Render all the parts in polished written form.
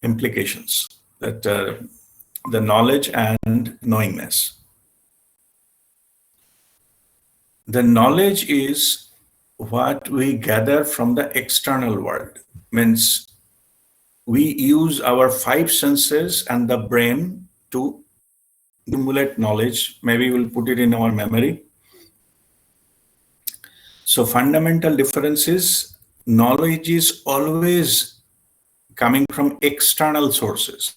implications, that the knowledge and knowingness. The knowledge is what we gather from the external world. Means we use our five senses and the brain to accumulate knowledge. Maybe we'll put it in our memory. So fundamental difference is knowledge is always coming from external sources,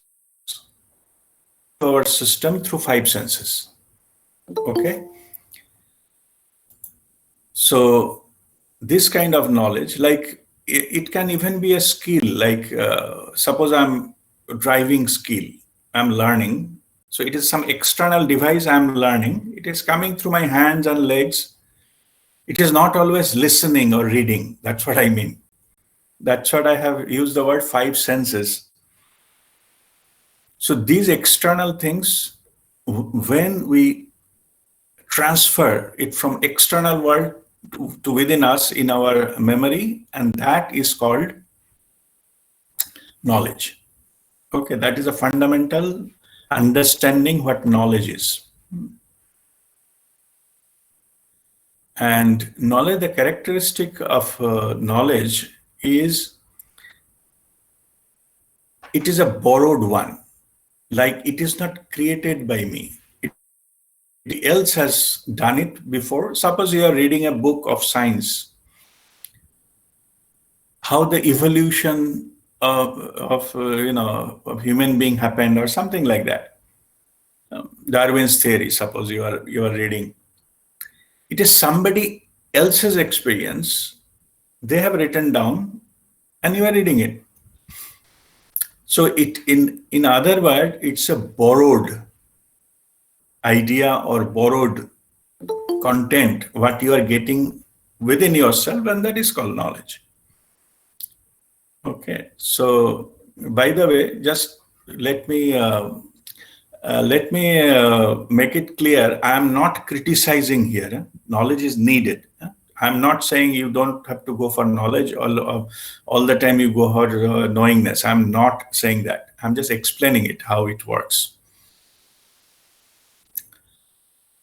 our system through five senses. Okay. So this kind of knowledge, like it can even be a skill, like suppose I'm driving skill, I'm learning. So it is some external device I'm learning. It is coming through my hands and legs. It is not always listening or reading. That's what I mean. That's what I have used the word five senses. So these external things, when we transfer it from external world to within us in our memory, and that is called knowledge. Okay, that is a fundamental understanding what knowledge is. And knowledge, the characteristic of knowledge is, it is a borrowed one. Like it is not created by me. Somebody else has done it before. Suppose you are reading a book of science, how the evolution of human being happened or something like that. Darwin's theory, suppose you are reading. It is somebody else's experience. They have written down and you are reading it. So it, in other words, it's a borrowed idea or borrowed content, what you are getting within yourself, and that is called knowledge. Okay, so by the way, just let me make it clear. I am not criticizing here. Knowledge is needed. I'm not saying you don't have to go for knowledge all the time you go for knowingness. I'm not saying that. I'm just explaining it, how it works.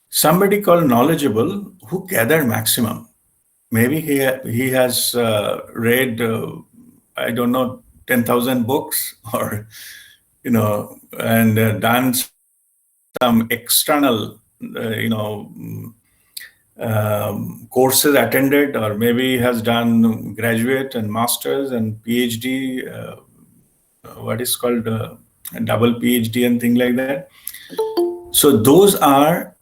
Somebody called knowledgeable who gather maximum. Maybe he has read, I don't know, 10,000 books, or, and done some external, courses attended, or maybe has done graduate and masters and PhD, what is called double PhD and things like that. So those are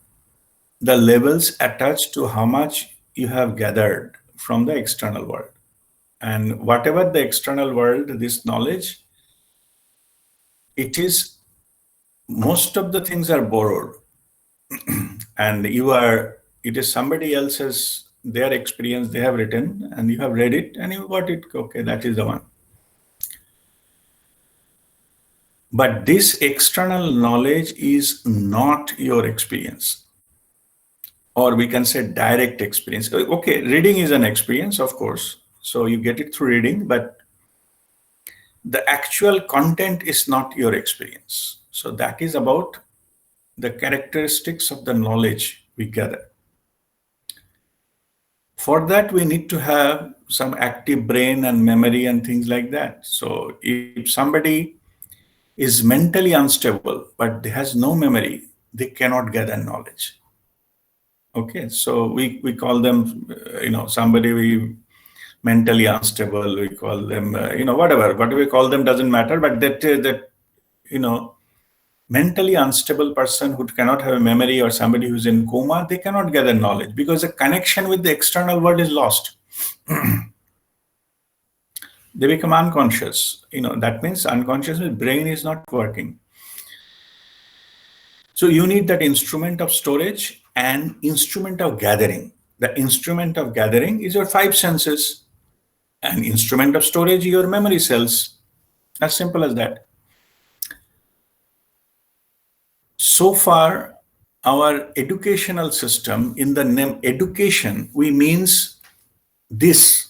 the levels attached to how much you have gathered from the external world. And whatever the external world, this knowledge, it is, most of the things are borrowed. And it is somebody else's, their experience, they have written, and you have read it and you got it. Okay, that is the one. But this external knowledge is not your experience. Or we can say direct experience. Okay, reading is an experience, of course. So you get it through reading, but the actual content is not your experience. So that is about the characteristics of the knowledge we gather. For that, we need to have some active brain and memory and things like that. So if somebody is mentally unstable, but has no memory, they cannot gather knowledge. Okay, so we call them, somebody we mentally unstable, we call them, whatever we call them doesn't matter, but that mentally unstable person who cannot have a memory, or somebody who's in coma, they cannot gather knowledge because the connection with the external world is lost. They become unconscious. That means unconscious, brain is not working. So you need that instrument of storage and instrument of gathering. The instrument of gathering is your five senses, and instrument of storage, your memory cells. As simple as that. So far, our educational system, in the name education, we means this,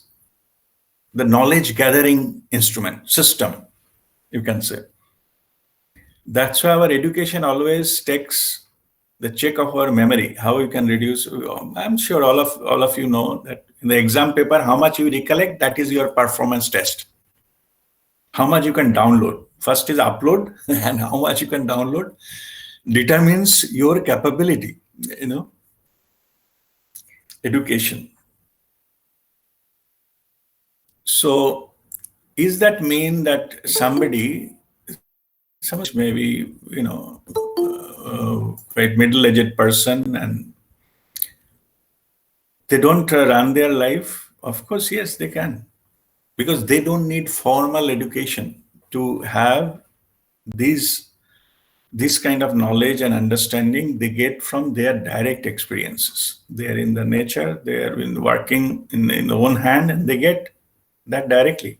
the knowledge gathering instrument system. you can say. That's why our education always takes the check of our memory, how you can reduce. I'm sure all of you know that in the exam paper, how much you recollect, that is your performance test. How much you can download. First is upload, and how much you can download determines your capability, education. So, is that mean that somebody maybe, quite middle-aged person and they don't run their life? Of course, yes, they can. Because they don't need formal education to have these this kind of knowledge and understanding. They get from their direct experiences. They are in the nature, they are in working in their own hand, and they get that directly.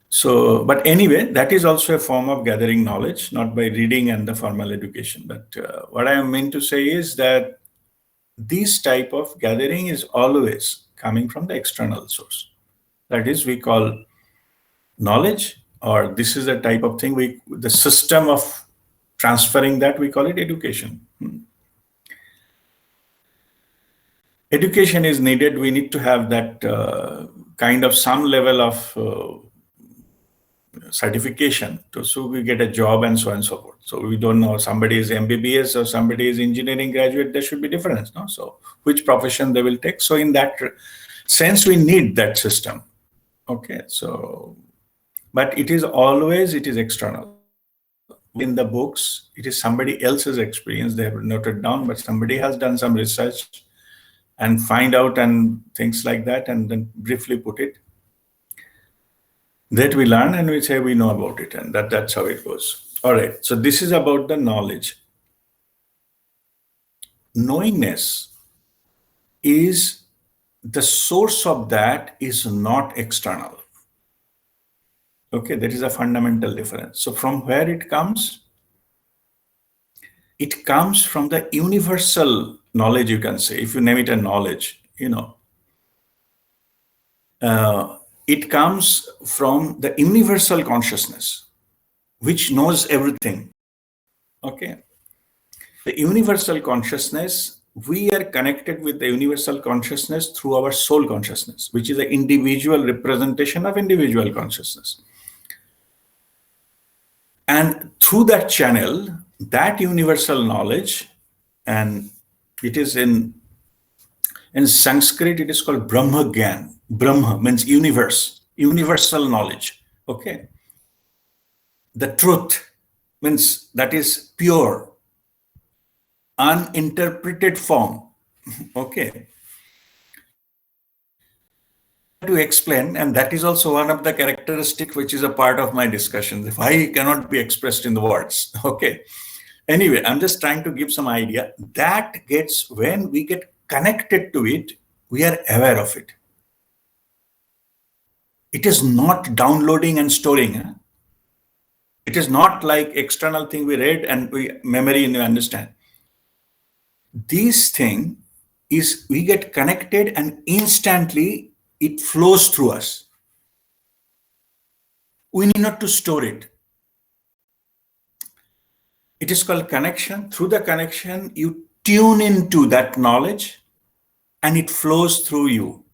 So, but anyway, that is also a form of gathering knowledge, not by reading and the formal education. But what I mean to say is that this type of gathering is always coming from the external source. That is, we call knowledge, or this is a type of thing, the system of transferring that, we call it education. Education is needed. We need to have that kind of some level of certification so we get a job and so on and so forth. So we don't know, somebody is MBBS or somebody is engineering graduate, there should be difference, no? So which profession they will take. So in that sense, we need that system. Okay, so, but it is external. In the books, it is somebody else's experience. They have noted down, but somebody has done some research and find out and things like that, and then briefly put it. That we learn and we say we know about it, and that's how it goes. All right, so this is about the knowledge. Knowingness is the source of that is not external. Okay, that is a fundamental difference. So from where it comes? It comes from the universal knowledge, you can say, if you name it a knowledge, it comes from the universal consciousness, which knows everything. Okay. The universal consciousness, we are connected with the universal consciousness through our soul consciousness, which is an individual representation of individual consciousness. And through that channel, that universal knowledge, and it is in Sanskrit, it is called Brahma Gyan. Brahma means universe, universal knowledge. Okay. The truth means that is pure, uninterpreted form. Okay. To explain, and that is also one of the characteristics which is a part of my discussion. If I cannot be expressed in the words. Okay. Anyway, I'm just trying to give some idea. That gets, when we get connected to it, we are aware of it. It is not downloading and storing. It is not like external thing we read and we memory and we understand. This thing is, we get connected and instantly it flows through us. We need not to store it. It is called connection. Through the connection, you tune into that knowledge and it flows through you.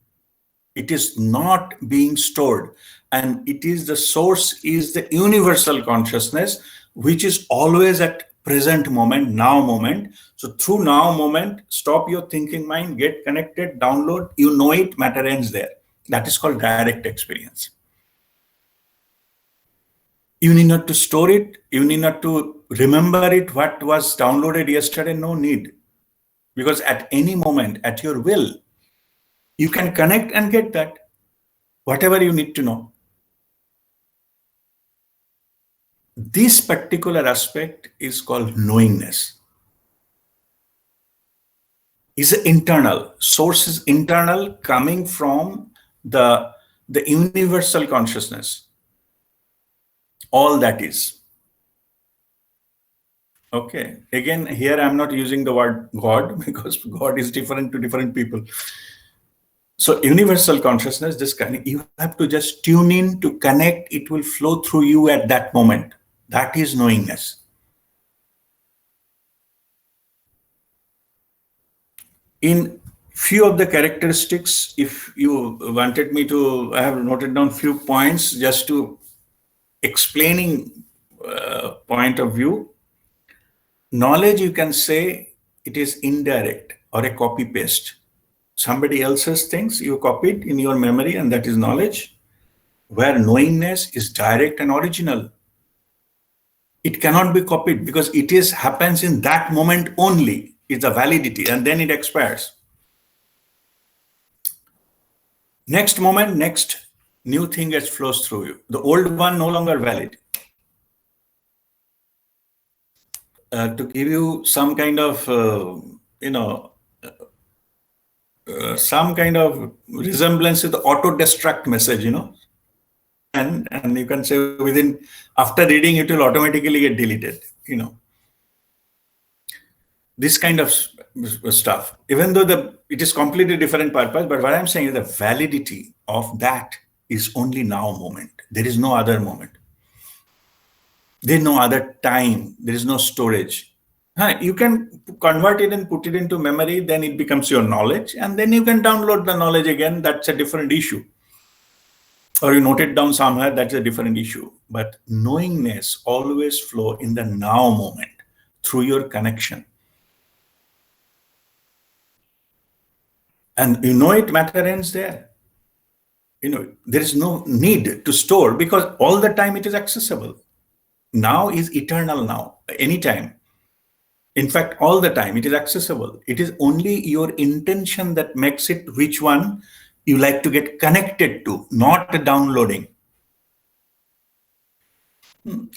It is not being stored. And it is the source, is the universal consciousness, which is always at present moment, now moment. So through now moment, stop your thinking mind, get connected, download, you know it, matter ends there. That is called direct experience. You need not to store it. You need not to remember it, what was downloaded yesterday, no need. Because at any moment, at your will, you can connect and get that, whatever you need to know. This particular aspect is called knowingness. Is internal. Source is internal, coming from the universal consciousness. All that is. Okay. Again, here I'm not using the word God, because God is different to different people. So universal consciousness, this kind, you have to just tune in to connect. It will flow through you at that moment. That is knowingness. In few of the characteristics, if you wanted me to, I have noted down few points just to explaining point of view. Knowledge, you can say it is indirect or a copy paste. Somebody else's things you copied in your memory, and that is knowledge. Where knowingness is direct and original. It cannot be copied because it is happens in that moment only. It's a validity, and then it expires. Next moment, next new thing gets flows through you. The old one no longer valid. To give you some kind of some kind of resemblance with the auto destruct message, and you can say within, after reading it will automatically get deleted, this kind of stuff, even though it is completely different purpose. But what I'm saying is the validity of that is only now moment. There is no other moment. There's no other time. There is no storage. You can convert it and put it into memory, then it becomes your knowledge, and then you can download the knowledge again. That's a different issue. Or you note it down somewhere, that's a different issue. But knowingness always flow in the now moment through your connection. And matter ends there. There is no need to store because all the time it is accessible. Now is eternal now, anytime. In fact, all the time it is accessible. It is only your intention that makes it which one you like to get connected to, not downloading.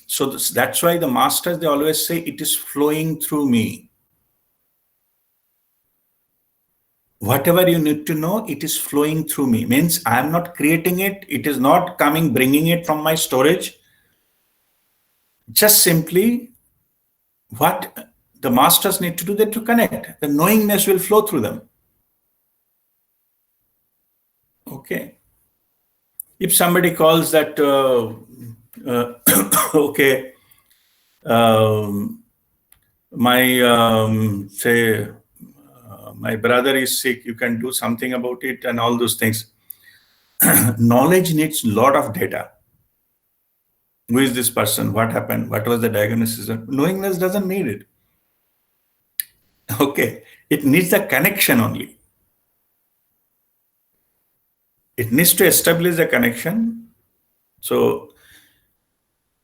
So that's why the masters, they always say it is flowing through me. Whatever you need to know, it is flowing through me. Means I am not creating it. It is not bringing it from my storage. Just simply what the masters need to do, that to connect. The knowingness will flow through them. Okay. If somebody calls that, okay, my brother is sick, you can do something about it, and all those things. Knowledge needs a lot of data. Who is this person? What happened? What was the diagnosis? Knowingness doesn't need it. Okay. It needs the connection only. It needs to establish a connection. So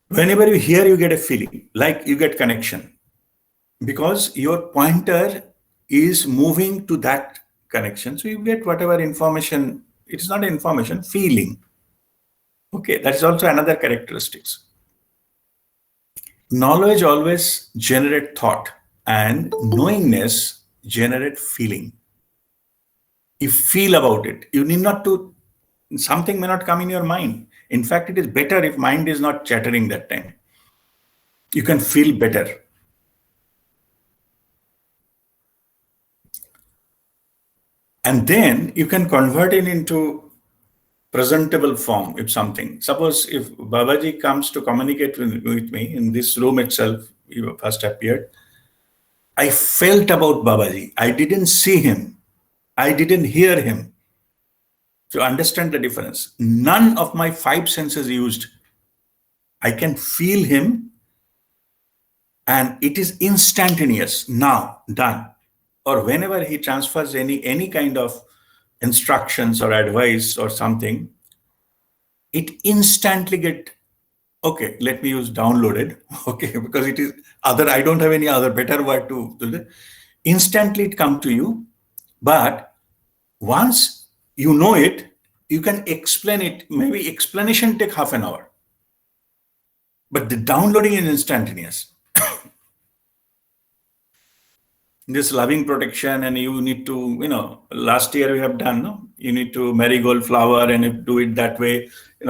whenever you hear, you get a feeling, like you get connection. Because your pointer is moving to that connection. So you get whatever information, it's not information, feeling. Okay, that is also another characteristics. Knowledge always generate thought, and knowingness generate feeling. You feel about it. You need not to, something may not come in your mind. In fact, it is better if mind is not chattering that time. You can feel better. And then you can convert it into presentable form. If something, suppose if Babaji comes to communicate with me in this room itself, you first appeared, I felt about Babaji. I didn't see him. I didn't hear him. To understand the difference, none of my five senses used. I can feel him, and it is instantaneous, now, done. Or whenever he transfers any kind of instructions or advice or something, it instantly get, okay, let me use downloaded, okay, because it is other, I don't have any other better word to do that. Instantly it come to you, but once you know it, you can explain it. Maybe explanation take half an hour, but the downloading is instantaneous. This loving protection, and you need to, last year we have done, no? You need to marigold flower and you do it that way,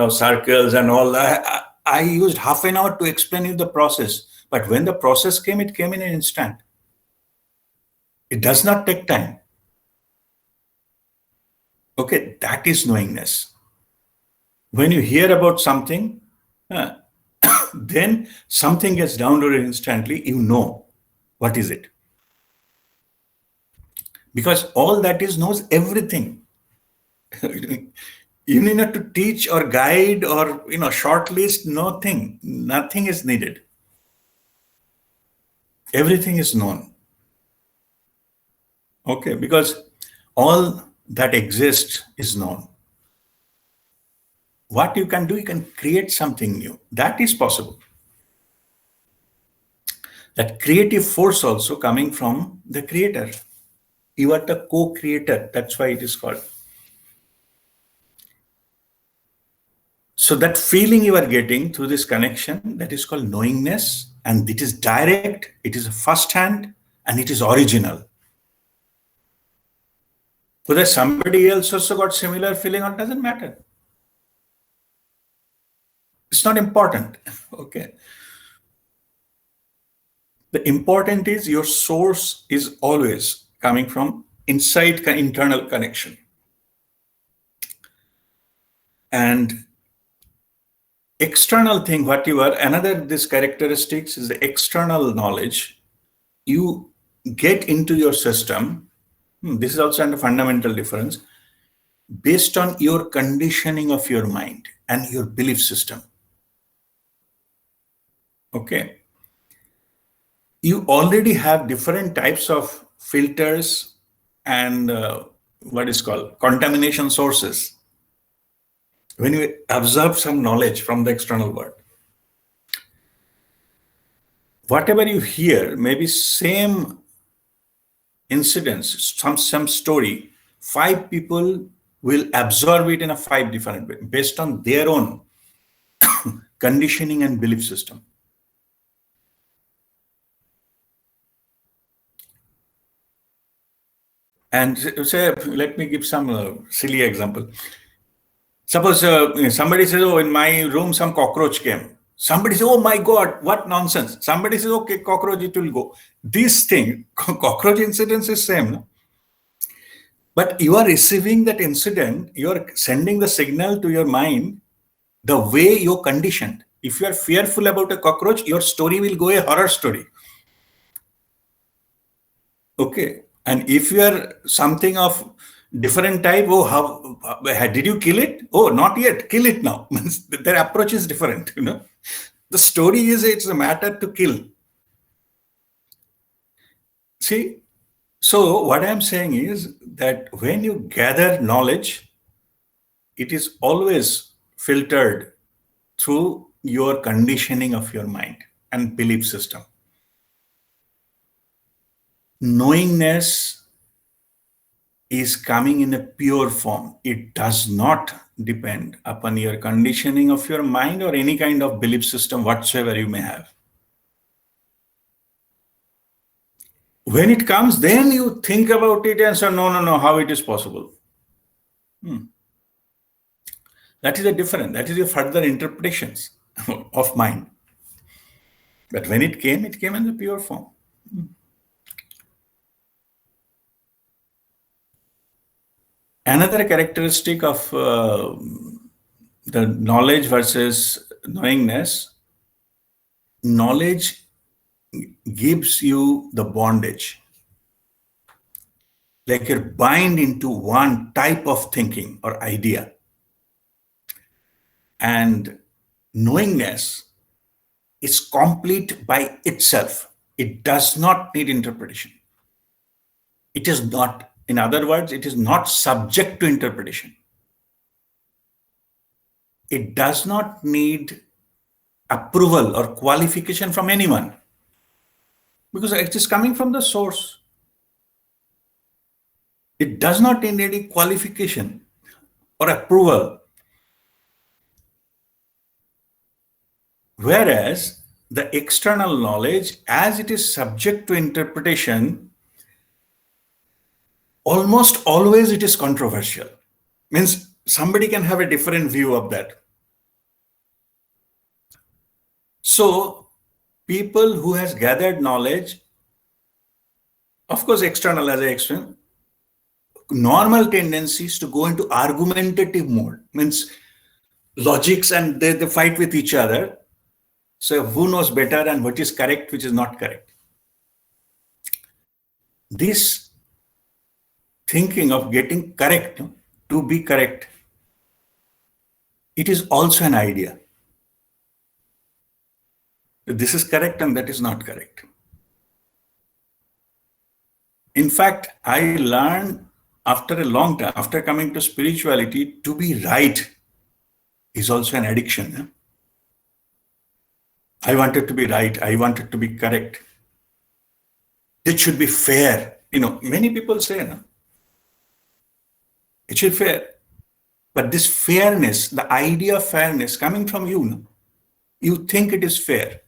circles and all that. I used half an hour to explain you the process, but when the process came, it came in an instant. It does not take time. Okay, that is knowingness. When you hear about something, uh, then something gets downloaded instantly, you know what is it. Because all that is knows everything. You need not to teach or guide or shortlist, nothing is needed. Everything is known. Okay, because all that exists is known. What you can do, you can create something new. That is possible. That creative force also coming from the creator. You are the co-creator. That's why it is called. So that feeling you are getting through this connection, that is called knowingness, and it is direct, it is first hand, and it is original. Whether somebody else also got similar feeling or doesn't matter. It's not important. Okay. The important is your source is always coming from inside internal connection. And external thing, what you are, another this characteristics is the external knowledge you get into your system. This is also a fundamental difference based on your conditioning of your mind and your belief system. Okay. You already have different types of filters and what is called contamination sources. When you absorb some knowledge from the external world, whatever you hear, maybe same incidents, some story, 5 people will absorb it in a 5 different way based on their own conditioning and belief system. And say, let me give some silly example. Suppose somebody says, oh, in my room some cockroach came. Somebody says, oh my God, what nonsense. Somebody says, okay, cockroach, it will go. This thing, cockroach incidence is same. No? But you are receiving that incident, you are sending the signal to your mind the way you're conditioned. If you are fearful about a cockroach, your story will go a horror story. Okay. And if you are something of different type, oh, how did you kill it? Oh, not yet. Kill it now. Their approach is different. The story is it's a matter to kill. See, so what I'm saying is that when you gather knowledge, it is always filtered through your conditioning of your mind and belief system. Knowingness is coming in a pure form. It does not depend upon your conditioning of your mind or any kind of belief system whatsoever you may have. When it comes, then you think about it and say, no, how it is possible. That is a different, that is your further interpretations of mind. But when it came in the pure form. Another characteristic of the knowledge versus knowingness, knowledge gives you the bondage. Like you're bind into one type of thinking or idea. And knowingness is complete by itself. It does not need interpretation. It is not, in other words, it is not subject to interpretation. It does not need approval or qualification from anyone because it is coming from the source. It does not need any qualification or approval. Whereas the external knowledge, as it is subject to interpretation, almost always it is controversial. Means somebody can have a different view of that. So people who has gathered knowledge, of course external as I explained, normal tendency is to go into argumentative mode, means logics, and they fight with each other. So who knows better and what is correct, which is not correct. This thinking of getting correct, to be correct, it is also an idea. This is correct and that is not correct. In fact, I learned after a long time, after coming to spirituality, to be right is also an addiction. I wanted to be right. I wanted to be correct. It should be fair. Many people say, no, it should be fair. But this fairness, the idea of fairness coming from you, no, you think it is fair.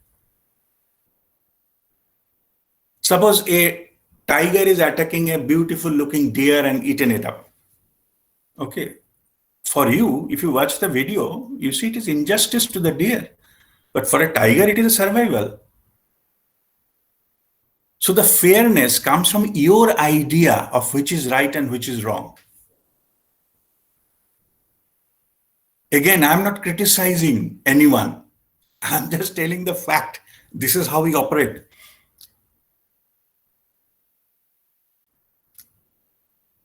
Suppose a tiger is attacking a beautiful looking deer and eating it up. Okay. For you, if you watch the video, you see it is injustice to the deer. But for a tiger, it is a survival. So the fairness comes from your idea of which is right and which is wrong. Again, I'm not criticizing anyone. I'm just telling the fact. This is how we operate.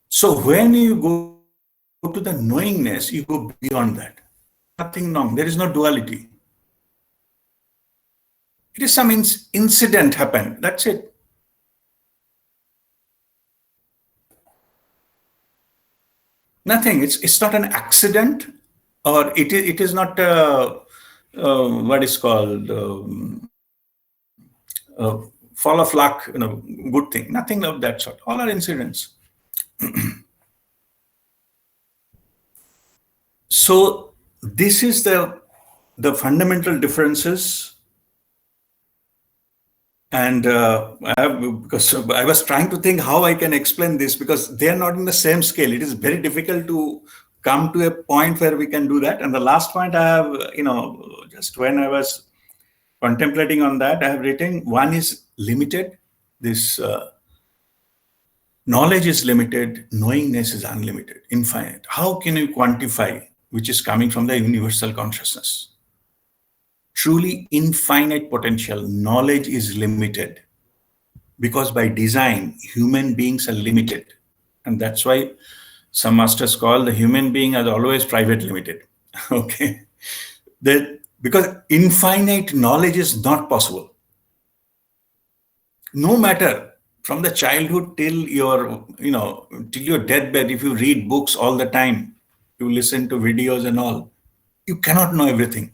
So when you go to the knowingness, you go beyond that. Nothing wrong. There is no duality. It is some incident happened. That's it. Nothing. It's not an accident, or it is not what is called fall of luck. Good thing. Nothing of that sort. All are incidents. So this is the fundamental differences. And because I was trying to think how I can explain this, because they are not in the same scale. It is very difficult to come to a point where we can do that. And the last point I have, just when I was contemplating on that, I have written, one is limited. This knowledge is limited, knowingness is unlimited, infinite. How can you quantify which is coming from the universal consciousness? Truly infinite potential. Knowledge is limited because by design, human beings are limited. And that's why some masters call the human being as always private limited. Okay. Because infinite knowledge is not possible. No matter from the childhood till your deathbed, if you read books all the time, you listen to videos and all, you cannot know everything.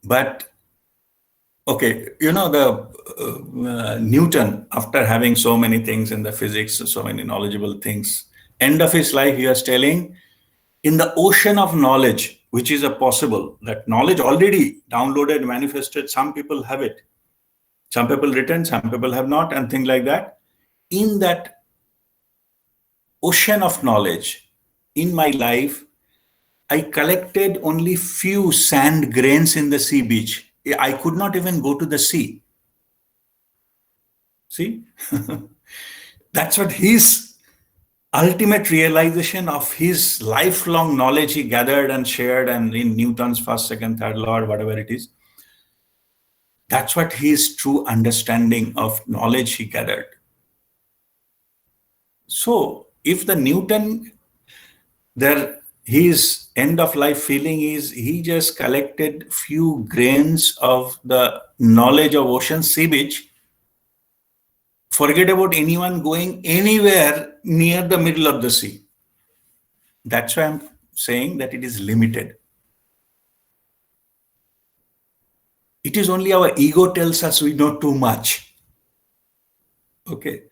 But, okay, the Newton, after having so many things in the physics, so many knowledgeable things, end of his life, he was telling, in the ocean of knowledge, which is a possible, that knowledge already downloaded, manifested, some people have it. Some people written, some people have not, and things like that. In that ocean of knowledge, in my life, I collected only few sand grains in the sea beach. I could not even go to the sea. See? That's what his ultimate realization of his lifelong knowledge he gathered and shared, and in Newton's first, second, third law, or whatever it is. That's what his true understanding of knowledge he gathered. So if the Newton, his end of life feeling is he just collected few grains of the knowledge of ocean sea beach, forget about anyone going anywhere near the middle of the sea. That's why I'm saying that it is limited. It is only our ego tells us we know too much. Okay.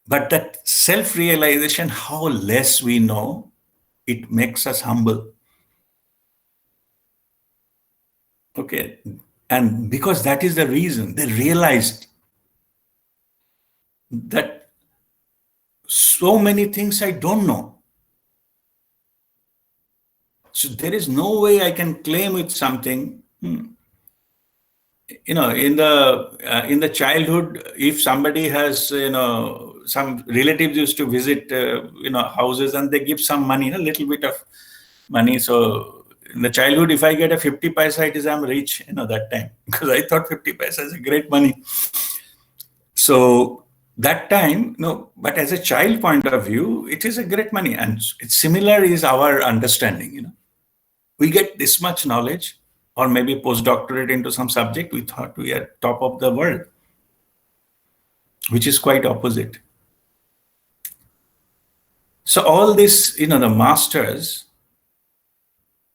But that self-realization, how less we know, it makes us humble. Okay. And because that is the reason, they realized that so many things I don't know. So there is no way I can claim with something. in the childhood, if somebody has, some relatives used to visit, houses, and they give some money, a little bit of money. So in the childhood, if I get a 50 paisa, it is I'm rich, that time, because I thought 50 paisa is a great money. So that time, no, but as a child point of view, it is a great money. And it's similar is our understanding, we get this much knowledge, or maybe postdoctorate into some subject, we thought we are top of the world, which is quite opposite. So all this, the masters,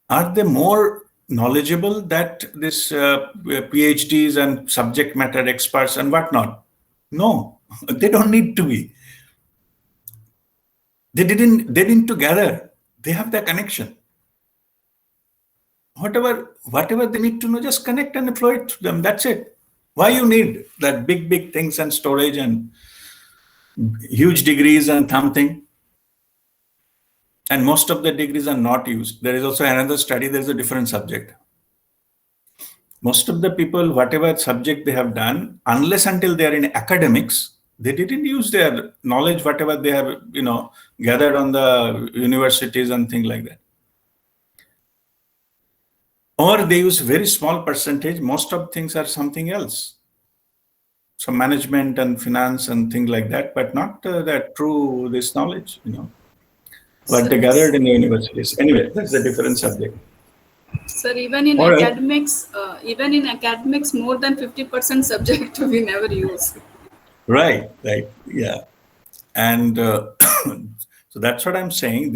are they more knowledgeable that this PhDs and subject matter experts and whatnot? No, they don't need to be. They didn't together. They have the connection. Whatever they need to know, just connect and flow it to them. That's it. Why you need that big things and storage and huge degrees and something? And most of the degrees are not used. There is also another study, there is a different subject. Most of the people, whatever subject they have done, unless until they are in academics, they didn't use their knowledge, whatever they have, gathered on the universities and things like that. Or they use very small percentage. Most of things are something else. So management and finance and things like that, but not that true, this knowledge, what they gathered in the universities. Anyway, that's a different subject. Sir, even in academics, more than 50% subject we never use. Right, yeah. And so that's what I'm saying.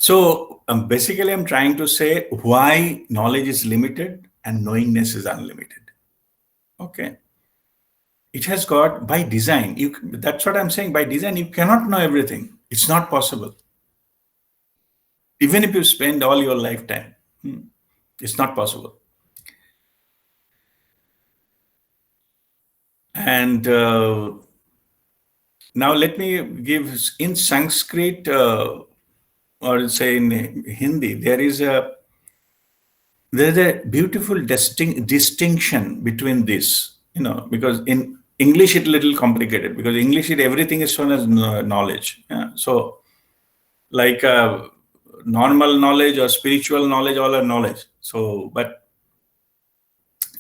So basically, I'm trying to say why knowledge is limited and knowingness is unlimited. Okay. It has got, by design, that's what I'm saying. By design, you cannot know everything. It's not possible. Even if you spend all your lifetime, it's not possible. And now let me give in Sanskrit, or say in Hindi, there's a beautiful distinction between this, because in English it's a little complicated, because English everything is shown as knowledge. Yeah? So like normal knowledge or spiritual knowledge, all are knowledge. So, but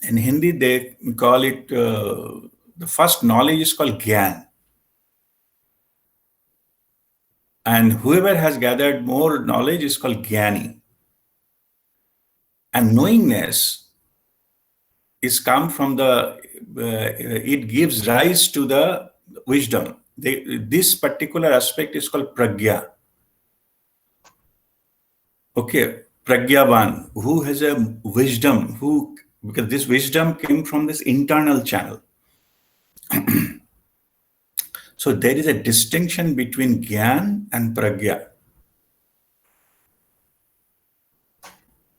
in Hindi they call it, the first knowledge is called Gyan. And whoever has gathered more knowledge is called Gyani. And knowingness is come from it gives rise to the wisdom. This particular aspect is called Pragya. Okay, Pragyavan, who has a wisdom, because this wisdom came from this internal channel. So there is a distinction between Gyan and Pragya.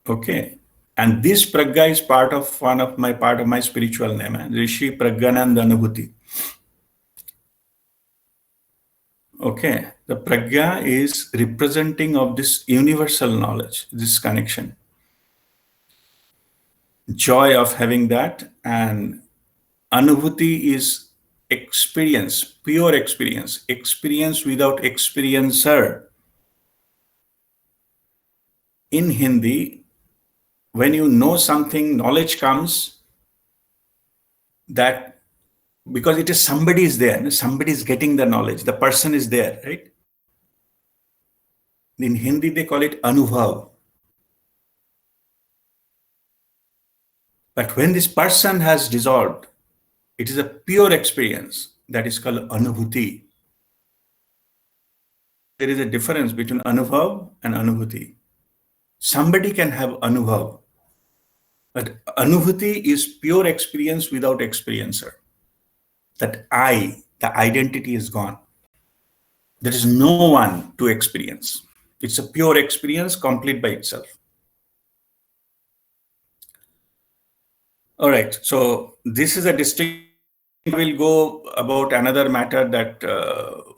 Okay. And this Pragya is part of my spiritual name, Rishi Pragyananda Anubhuti. Okay. The Pragya is representing of this universal knowledge, this connection. Joy of having that, and Anubhuti is experience, pure experience without experiencer. In Hindi, when you know something, knowledge comes that because it is somebody is there, somebody is getting the knowledge, the person is there, right? In Hindi, they call it Anubhav. But when this person has dissolved, it is a pure experience that is called Anubhuti. There is a difference between Anubhav and Anubhuti. Somebody can have Anubhav, but Anubhuti is pure experience without experiencer. That the identity is gone. There is no one to experience. It's a pure experience, complete by itself. All right, so this is a distinction. We'll go about another matter, that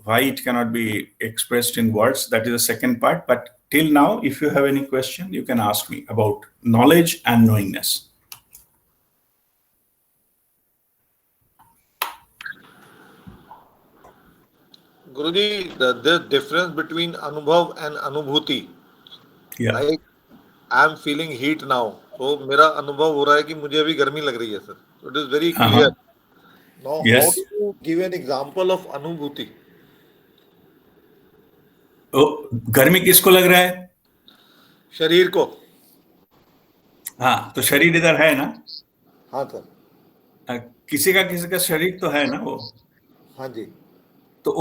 why it cannot be expressed in words. That is the second part. But till now, if you have any question, you can ask me about knowledge and knowingness. Guruji, the difference between Anubhav and Anubhuti, Yeah. like I am feeling heat now, तो मेरा अनुभव हो रहा है कि मुझे अभी गर्मी लग रही है sir. So it is very clear. Uh-huh. Now, how do Yes. you give an example of Anubhuti? ओ, गर्मी किसको लग रहा है? शरीर को. हाँ, तो शरीर इधर है ना. हाँ सर. किसी का शरीर तो है ना वो. हाँ जी. तो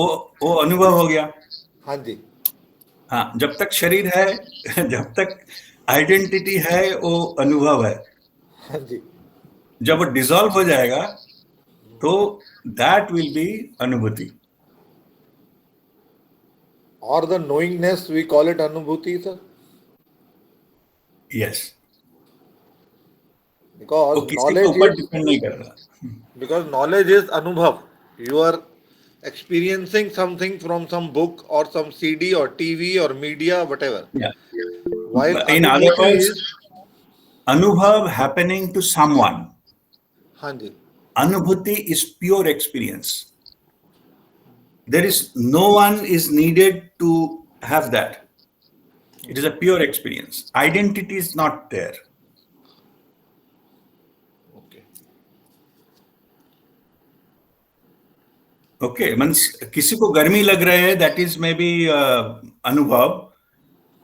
वो अनुभव हो गया. हाँ जी. हाँ, जब तक शरीर है जब तक आइडेंटिटी है वो अनुभव है. हाँ जी. जब वो डिसॉल्व हो जाएगा तो दैट विल बी अनुभूति. Or the knowingness, we call it Anubhuti, sir. Yes. वो Because किसी के knowledge ऊपर is डिपेंड नहीं कर रहा. Anubhav. You are experiencing something from some book or some CD or TV or media, whatever. Yeah. While In other Anubhuti words, is, अनुभव happening to someone. हाँ जी. Anubhuti is pure experience. There is no one is needed to have that. It is a pure experience. Identity is not there. Okay. Okay, means किसी को गर्मी लग रहा है, that is maybe अनुभव.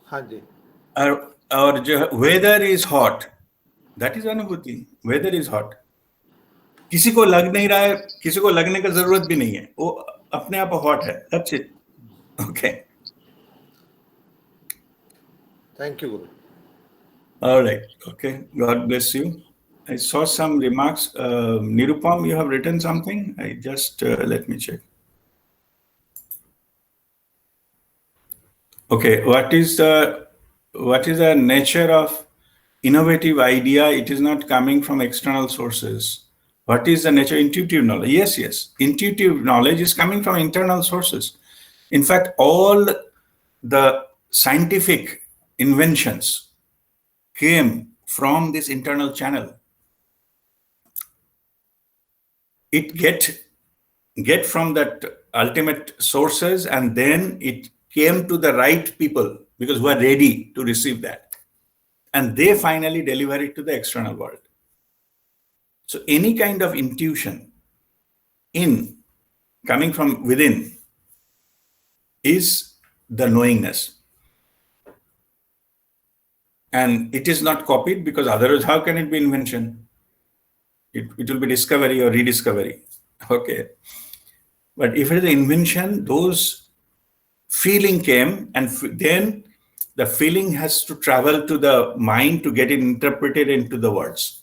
हाँ जी. और जो weather is hot, that is अनुभूति. Weather is hot. किसी को लग नहीं रहा है, किसी को लगने का जरूरत भी नहीं है, वो अपने आप हॉट है. That's it. Okay. Thank you, Guru. All right. Okay. God bless you. I saw some remarks. Nirupam, you have written something? I just let me check. Okay. What is the nature of innovative idea? It is not coming from external sources. What is the nature? Intuitive knowledge. Yes. Intuitive knowledge is coming from internal sources. In fact, all the scientific inventions came from this internal channel. It get from that ultimate sources, and then it came to the right people because who are ready to receive that, and they finally deliver it to the external world. So any kind of intuition coming from within is the knowingness, and it is not copied, because otherwise how can it be invention? It will be discovery or rediscovery. Okay. But if it is an invention, those feeling came, and then the feeling has to travel to the mind to get it interpreted into the words.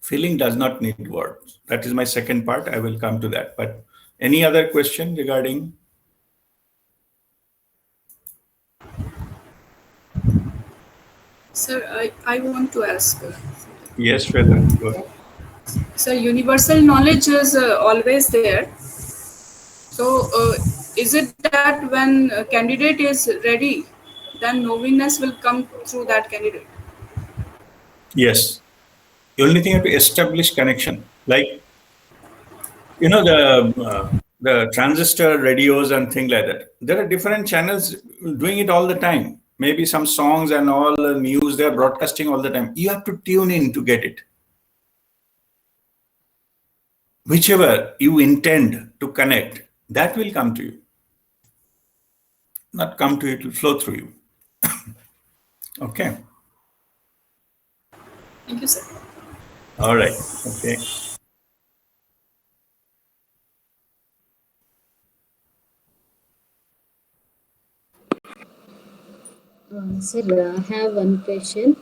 Feeling does not need words. That is my second part. I will come to that. But any other question regarding? Sir, I want to ask. Yes, Shweta, go ahead. Sir, universal knowledge is always there. So, is it that when a candidate is ready, then knowingness will come through that candidate? Yes. The only thing you have to establish connection. Like, the transistor radios and things like that. There are different channels doing it all the time. Maybe some songs and all the news, they're broadcasting all the time. You have to tune in to get it. Whichever you intend to connect, that will come to you. Not come to you, it will flow through you. Okay. Thank you, sir. All right. Okay. Sir, I have one question.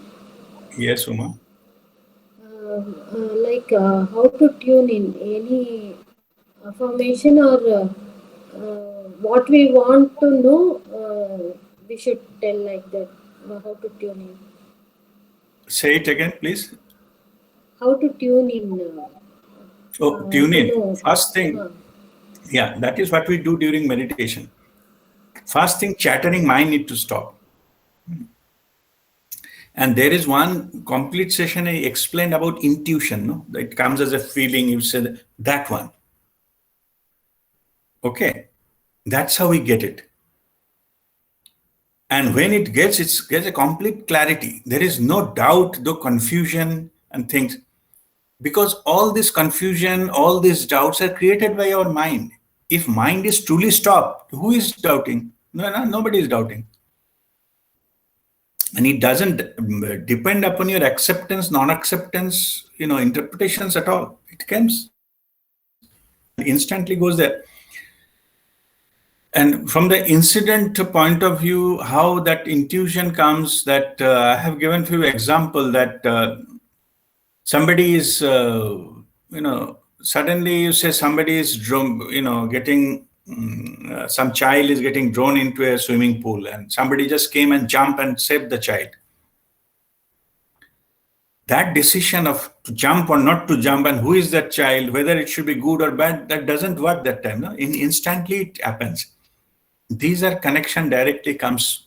Yes, Uma. How to tune in any affirmation or what we want to know, we should tell like that. How to tune in. Say it again, please. How to tune in. Tune in. know. First thing, yeah, that is what we do during meditation. First thing, chattering mind need to stop. And there is one complete session I explained about intuition. No? It comes as a feeling. You said that one. Okay, that's how we get it. And when it gets a complete clarity. There is no doubt, no confusion and things. Because all this confusion, all these doubts are created by our mind. If mind is truly stopped, who is doubting? No, nobody is doubting. And it doesn't depend upon your acceptance, non-acceptance, interpretations at all. It comes and instantly goes there. And from the incident point of view, how that intuition comes, that I have given few example that somebody is, suddenly you say somebody is, getting, some child is getting drawn into a swimming pool and somebody just came and jumped and saved the child. That decision of to jump or not to jump and who is that child, whether it should be good or bad, that doesn't work that time. No? Instantly it happens. These are connection directly comes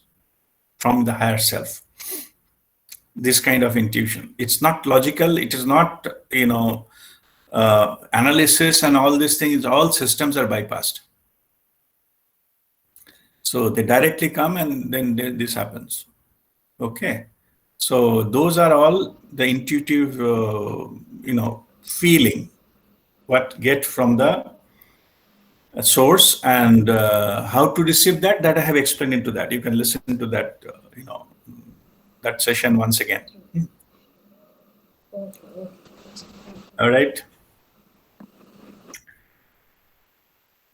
from the higher self. This kind of intuition. It's not logical. It is not, analysis and all these things. All systems are bypassed. So they directly come and then this happens. Okay. So those are all the intuitive, feeling what get from the source, and how to receive that I have explained into that. You can listen to that, that session once again. Okay. All right.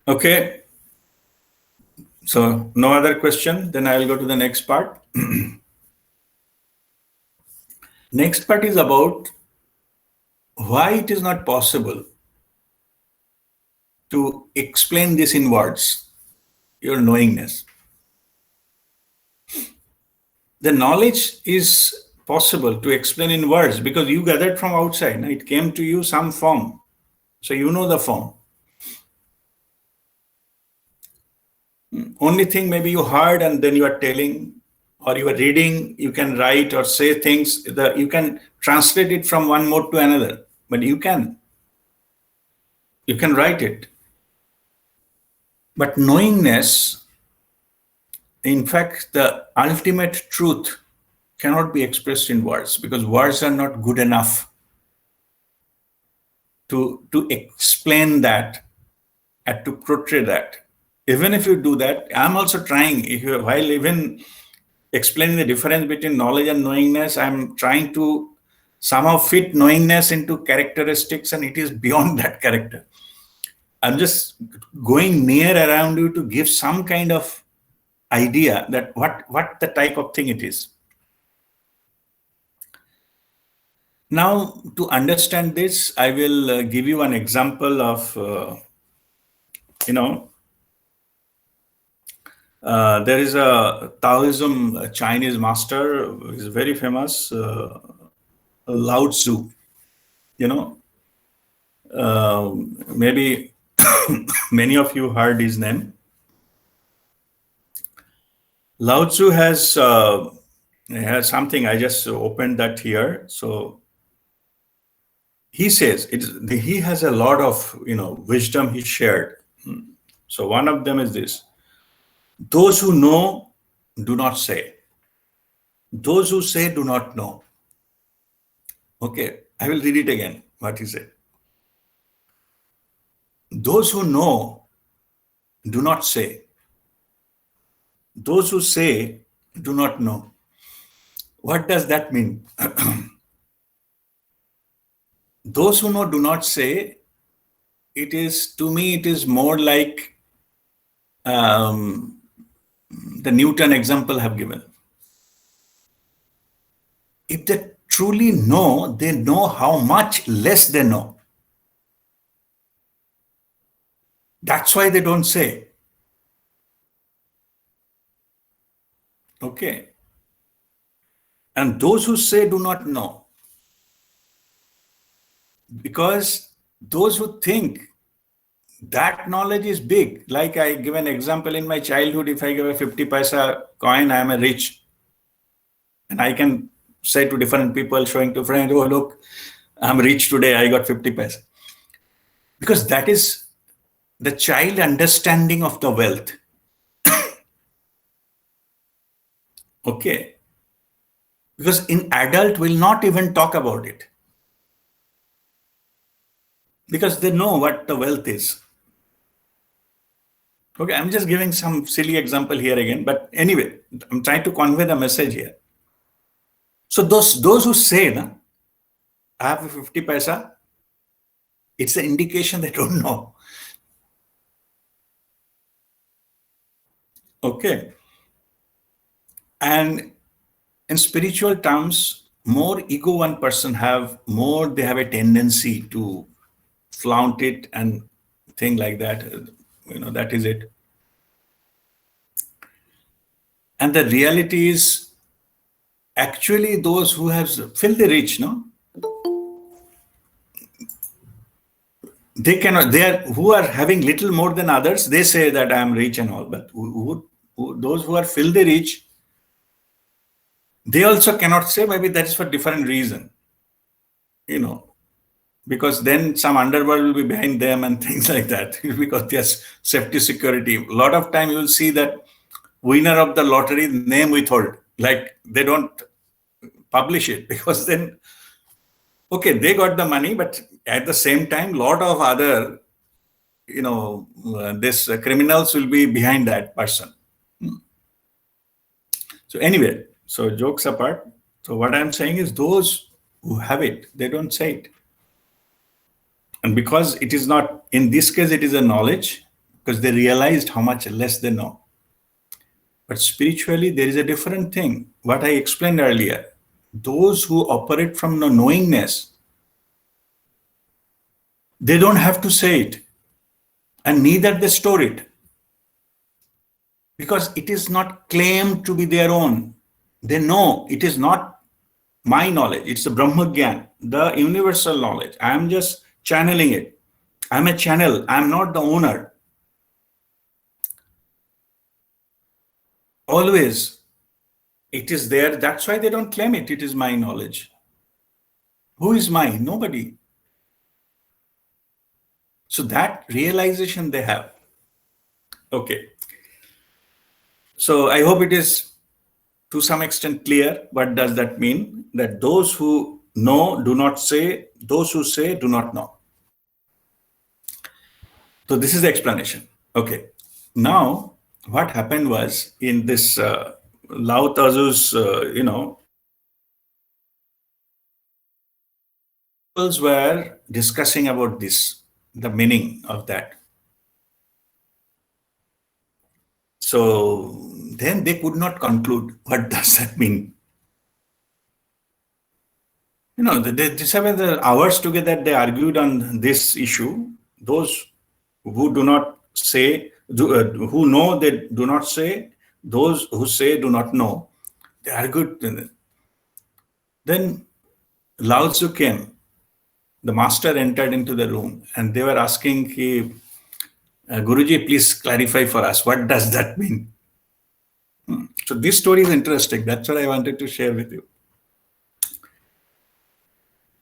Okay. So no other question. Then I will go to the next part. Next part is about why it is not possible to explain this in words, your knowingness. The knowledge is possible to explain in words because you gathered from outside. It came to you some form. So you know the form. Only thing maybe you heard and then you are telling, or you are reading, you can write or say things, you can translate it from one mode to another, but you can write it. But knowingness, in fact, the ultimate truth cannot be expressed in words because words are not good enough to explain that and to portray that. Even if you do that, I'm also trying, while even explaining the difference between knowledge and knowingness, I'm trying to somehow fit knowingness into characteristics, and it is beyond that character. I'm just going near around you to give some kind of idea that what the type of thing it is. Now, to understand this, I will give you an example of, there is a Taoism Chinese master who is very famous, Lao Tzu. Maybe many of you heard his name. Lao Tzu has something. I just opened that here. So he says he has a lot of wisdom he shared. So one of them is this: those who know do not say. Those who say do not know. Okay, I will read it again. What he said: those who know do not say. Those who say do not know. What does that mean? Those who know do not say. It is, to me, it is more like the Newton example I have given. If they truly know, they know how much less they know. That's why they don't say. Okay. And those who say do not know. Because those who think that knowledge is big, like I give an example in my childhood, if I give a 50 paisa coin, I am a rich. And I can say to different people, showing to friends, oh, look, I'm rich today, I got 50 paisa. Because that is the child understanding of the wealth. Okay. Because in adult will not even talk about it. Because they know what the wealth is. Okay, I'm just giving some silly example here again, but anyway, I'm trying to convey the message here. So those who say, na, I have a 50 paisa, it's an indication they don't know. Okay. And in spiritual terms, more ego one person have, more they have a tendency to flaunt it and thing like that. That is it. And the reality is actually those who have filthy rich, no? They cannot, who are having little more than others, they say that I am rich and all, but those who are filthy rich, they also cannot say, maybe that is for different reason, because then some underworld will be behind them and things like that, because there's safety security. A lot of time you will see that winner of the lottery name withhold, like they don't publish it, because then, okay, they got the money, but at the same time, lot of other, this criminals will be behind that person. So anyway, so jokes apart. So what I'm saying is those who have it, they don't say it. And because it is not, in this case, it is a knowledge, because they realized how much less they know. But spiritually, there is a different thing. What I explained earlier, those who operate from the knowingness, they don't have to say it. And neither they store it. Because it is not claimed to be their own. They know it is not my knowledge. It's the Brahma Gyan, the universal knowledge. I'm just channeling it. I'm a channel. I'm not the owner. Always, it is there. That's why they don't claim it. It is my knowledge. Who is mine? Nobody. So that realization they have. Okay. So I hope it is to some extent clear. What does that mean? That those who know do not say, those who say do not know. So this is the explanation. Okay. Now, what happened was in this Lao Tzu's, people were discussing about this, the meaning of that. So then they could not conclude what does that mean. They spent the hours together, they argued on this issue. Those who do not say, who know, they do not say. Those who say do not know. They argued. Then Lao Tzu came. The master entered into the room and they were asking, Guruji, please clarify for us. What does that mean? So this story is interesting. That's what I wanted to share with you.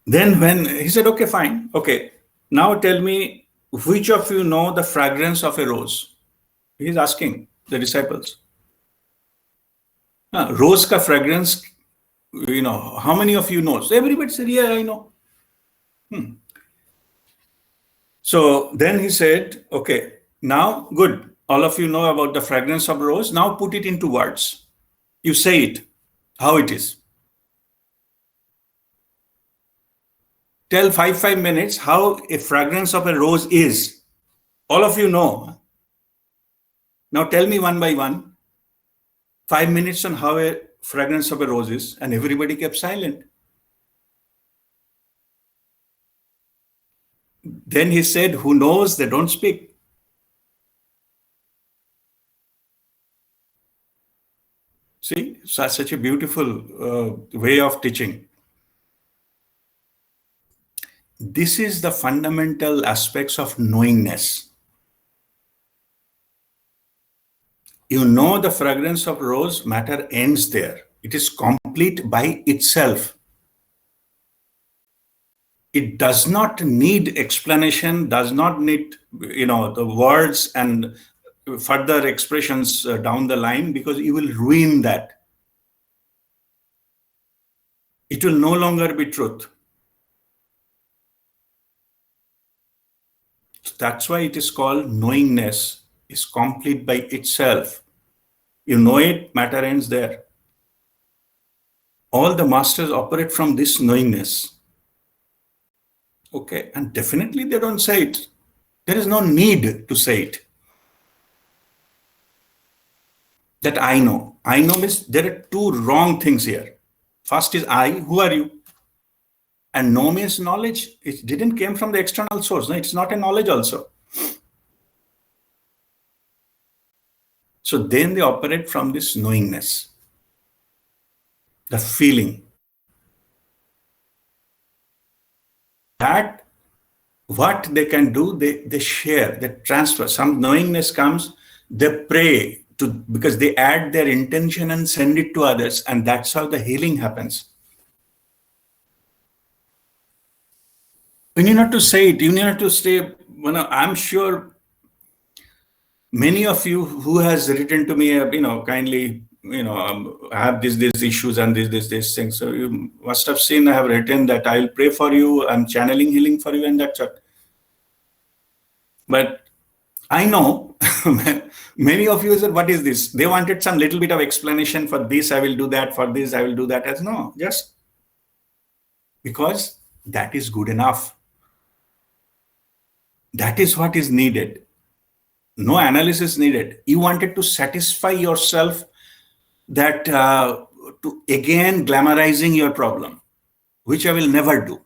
Then when he said, okay, fine. Okay, now tell me, which of you know the fragrance of a rose? He's asking the disciples. Rose ka fragrance, how many of you know? So everybody said, yeah, I know. So then he said, okay, now good. All of you know about the fragrance of rose. Now put it into words. You say it, how it is. Tell 5 minutes how a fragrance of a rose is. All of you know. Now tell me one by one, 5 minutes on how a fragrance of a rose is, and everybody kept silent. Then he said, who knows, they don't speak. See, such a beautiful way of teaching. This is the fundamental aspects of knowingness. You know the fragrance of rose, matter ends there. It is complete by itself. It does not need explanation, does not need, the words and further expressions down the line, because you will ruin that. It will no longer be truth. That's why it is called knowingness is complete by itself. You know it, matter ends there. All the masters operate from this knowingness. Okay, and definitely they don't say it. There is no need to say it. That I know. I know means there are two wrong things here. First is I, who are you? And know means knowledge. It didn't came from the external source. No, it's not a knowledge also. So then they operate from this knowingness, the feeling. That what they can do, they share, they transfer. Some knowingness comes, they pray to, because they add their intention and send it to others, and that's how the healing happens. You need not to say it, you need not to say, I'm sure many of you who has written to me, kindly, I have these issues and this thing. So you must have seen, I have written that I'll pray for you, I'm channeling healing for you, and that's it. But I know many of you said, what is this? They wanted some little bit of explanation for this, I will do that, for this, I will do that. As no, just because that is good enough. That is what is needed. No analysis needed. You wanted to satisfy yourself that to again glamorizing your problem, which I will never do.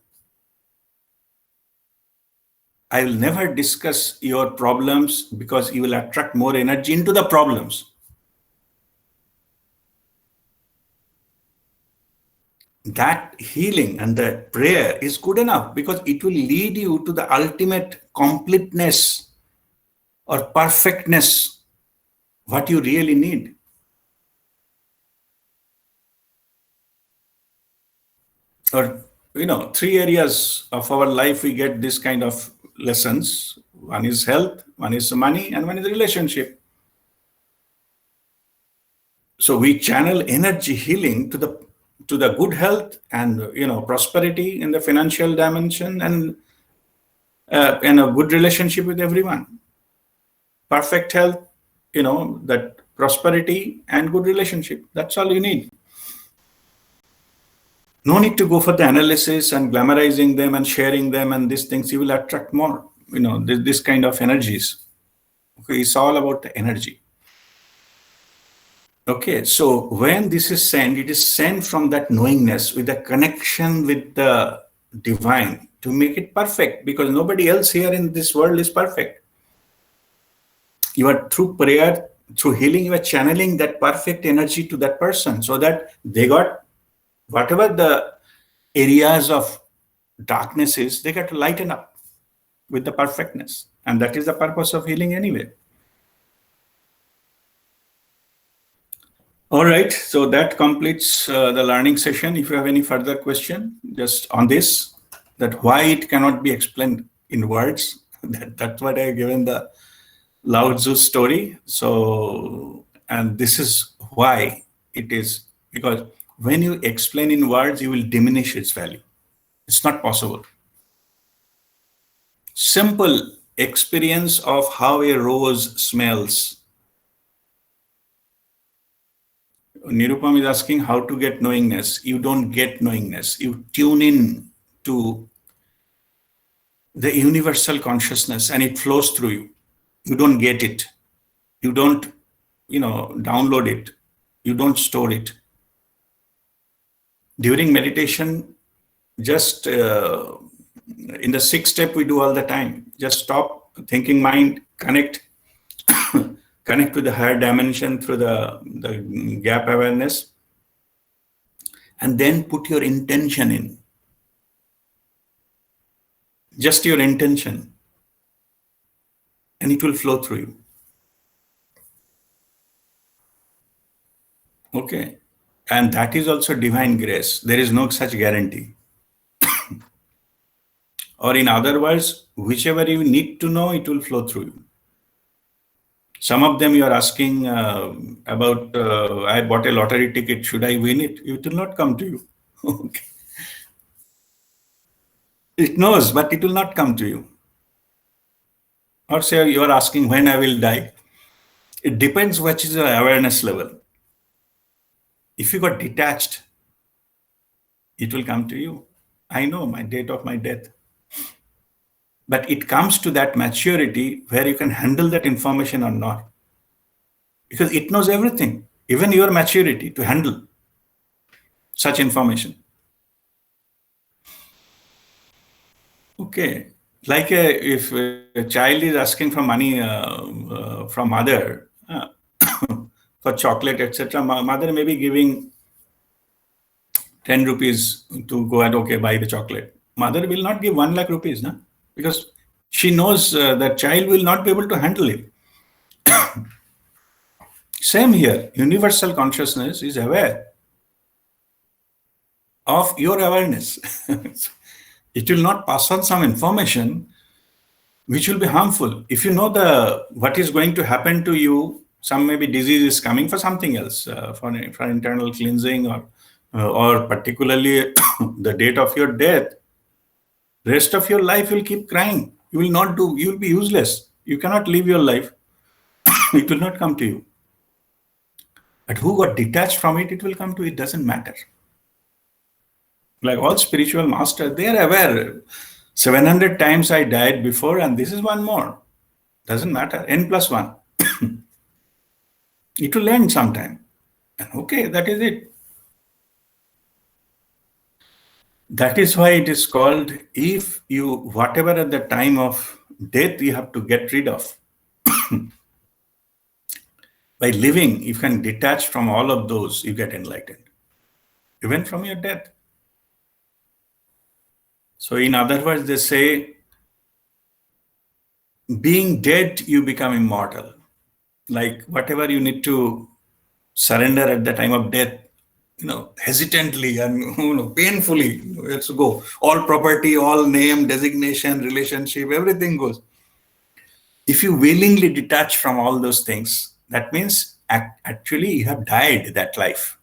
I will never discuss your problems, because you will attract more energy into the problems. That healing and that prayer is good enough, because it will lead you to the ultimate completeness or perfectness, what you really need. Or, 3 areas of our life we get this kind of lessons. One is health, one is money, and one is relationship. So we channel energy healing to the good health and prosperity in the financial dimension, and a good relationship with everyone. Perfect health, that prosperity and good relationship. That's all you need. No need to go for the analysis and glamorizing them and sharing them and these things. You will attract more, this kind of energies. Okay, it's all about the energy. Okay, so when this is sent, it is sent from that knowingness with a connection with the divine to make it perfect, because nobody else here in this world is perfect. You are, through prayer, through healing, you are channeling that perfect energy to that person, so that they got whatever the areas of darkness is, they get to lighten up with the perfectness. And that is the purpose of healing anyway. All right, so that completes the learning session. If you have any further question just on this, that why it cannot be explained in words, that's what I have given the Lao Tzu story. So, and this is why it is, because when you explain in words, you will diminish its value. It's not possible. Simple experience of how a rose smells. Nirupam is asking how to get knowingness. You don't get knowingness. You tune in to the universal consciousness and it flows through you. You don't get it. You don't, download it. You don't store it. During meditation, just in the 6th step we do all the time. Just stop thinking mind, connect to the higher dimension through the gap awareness, and then put your intention in. Just your intention, and it will flow through you. Okay. And that is also divine grace. There is no such guarantee. Or in other words, whichever you need to know, it will flow through you. Some of them you are asking about, I bought a lottery ticket, should I win it? It will not come to you. Okay. It knows, but it will not come to you. Or say you are asking when I will die. It depends what is your awareness level. If you got detached, it will come to you. I know my date of my death. But it comes to that maturity where you can handle that information or not. Because it knows everything, even your maturity to handle such information. Okay. Like if a child is asking for money from mother for chocolate, etc., mother may be giving 10 rupees to go and okay, buy the chocolate. Mother will not give 1 lakh rupees, no? Because she knows that child will not be able to handle it. Same here, universal consciousness is aware of your awareness. It will not pass on some information which will be harmful. If you know what is going to happen to you, some maybe disease is coming for something else, for internal cleansing or particularly the date of your death, rest of your life will keep crying. You will be useless. You cannot live your life. It will not come to you. But who got detached from it, it will come to it, doesn't matter. Like all spiritual masters, they are aware. 700 times I died before, and this is one more. Doesn't matter. N plus one. It will end sometime. And okay, that is it. That is why it is called, if you, whatever at the time of death you have to get rid of. By living, you can detach from all of those, you get enlightened. Even from your death. So in other words, they say, being dead, you become immortal. Like whatever you need to surrender at the time of death, hesitantly and painfully, let's go. All property, all name, designation, relationship, everything goes. If you willingly detach from all those things, that means actually you have died that life.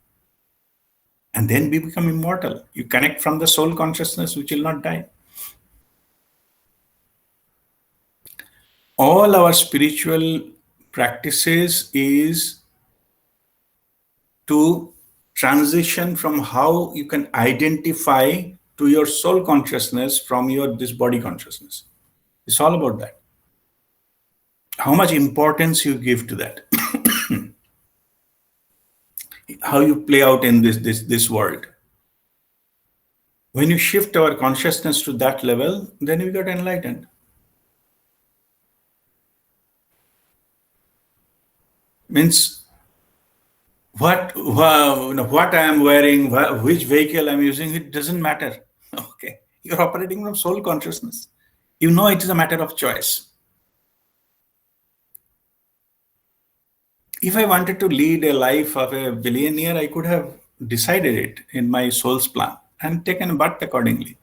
And then we become immortal. You connect from the soul consciousness, which will not die. All our spiritual practices is to transition from how you can identify to your soul consciousness from your this body consciousness. It's all about that. How much importance you give to that. How you play out in this world. When you shift our consciousness to that level, then we get enlightened. Means what I am wearing, which vehicle I'm using, it doesn't matter. Okay, you're operating from soul consciousness. You know it is a matter of choice. If I wanted to lead a life of a billionaire, I could have decided it in my soul's plan and taken a birth accordingly.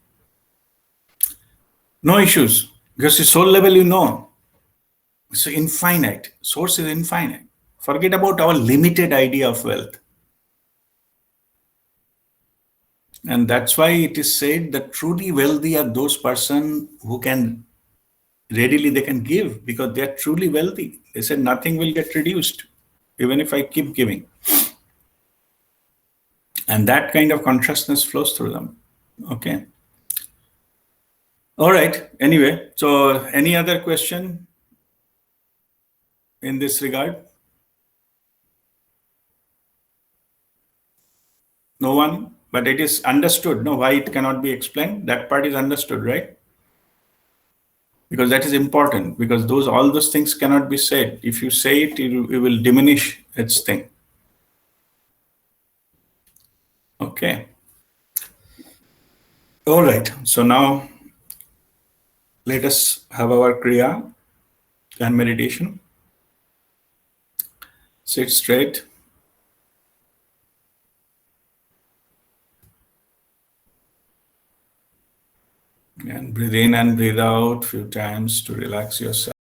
No issues, because the soul level you know. It's infinite. Source is infinite. Forget about our limited idea of wealth. And that's why it is said that truly wealthy are those persons who can readily they can give, because they are truly wealthy. They said nothing will get reduced, even if I keep giving. And that kind of consciousness flows through them. Okay. All right. Anyway, so any other question in this regard? No one? But it is understood, no, why it cannot be explained. That part is understood, right? Because that is important, because all those things cannot be said. If you say it, it will diminish its thing. Okay. All right. So now let us have our Kriya and meditation. Sit straight. And breathe in and breathe out few times to relax yourself.